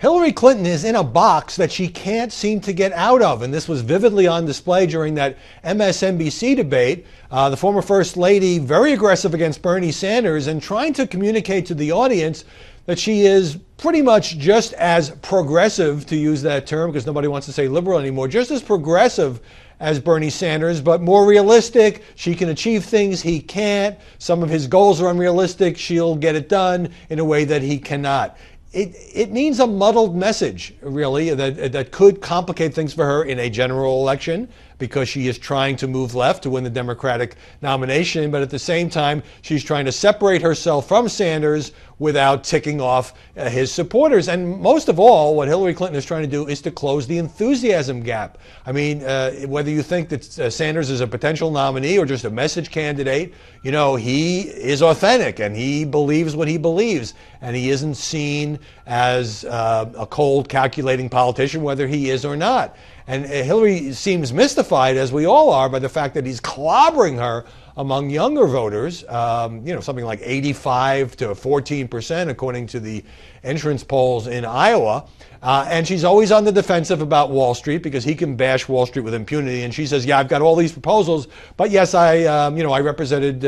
Hillary Clinton is in a box that she can't seem to get out of. And this was vividly on display during that MSNBC debate. The former First Lady, very aggressive against Bernie Sanders and trying to communicate to the audience that she is pretty much just as progressive, to use that term because nobody wants to say liberal anymore, just as progressive as Bernie Sanders, but more realistic. She can achieve things he can't. Some of his goals are unrealistic. She'll get it done in a way that he cannot. It means a muddled message, really, that could complicate things for her in a general election because she is trying to move left to win the Democratic nomination. But at the same time, she's trying to separate herself from Sanders without ticking off his supporters. And most of all, what Hillary Clinton is trying to do is to close the enthusiasm gap. I mean, whether you think that Sanders is a potential nominee or just a message candidate, you know, he is authentic and he believes what he believes. And he isn't seen as a cold, calculating politician, whether he is or not. And Hillary seems mystified, as we all are, by the fact that he's clobbering her among younger voters, something like 85 to 14%, according to the entrance polls in Iowa. And she's always on the defensive about Wall Street because he can bash Wall Street with impunity. And she says, yeah, I've got all these proposals, but yes, I represented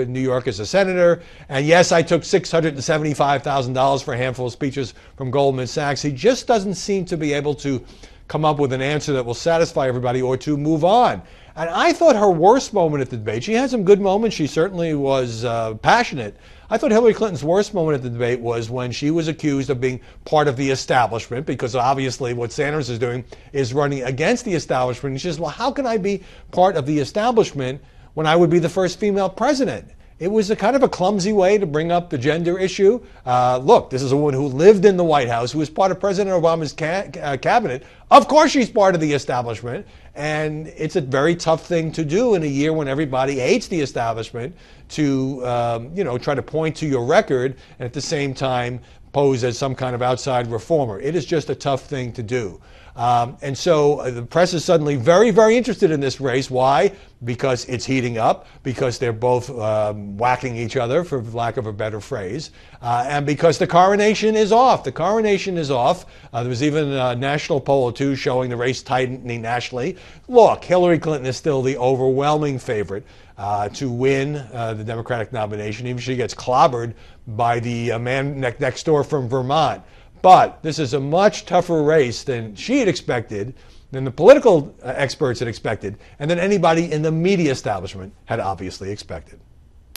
New York as a senator. And yes, I took $675,000 for a handful of speeches from Goldman Sachs. He just doesn't seem to be able to come up with an answer that will satisfy everybody or to move on. And I thought her worst moment at the debate, she had some good moments. She certainly was passionate. I thought Hillary Clinton's worst moment at the debate was when she was accused of being part of the establishment, because obviously what Sanders is doing is running against the establishment. And she says, well, how can I be part of the establishment when I would be the first female president? It was a kind of a clumsy way to bring up the gender issue. Look, this is a woman who lived in the White House, who was part of President Obama's cabinet. Of course she's part of the establishment. And it's a very tough thing to do in a year when everybody hates the establishment to, try to point to your record and at the same time pose as some kind of outside reformer. It is just a tough thing to do. And so the press is suddenly very, very interested in this race. Why? Because it's heating up, because they're both whacking each other, for lack of a better phrase, and because the coronation is off. The coronation is off. There was even a national poll or two showing the race tightening nationally. Look, Hillary Clinton is still the overwhelming favorite to win the Democratic nomination, even if she gets clobbered by the man next door from Vermont. But this is a much tougher race than she had expected, than the political experts had expected, and than anybody in the media establishment had obviously expected.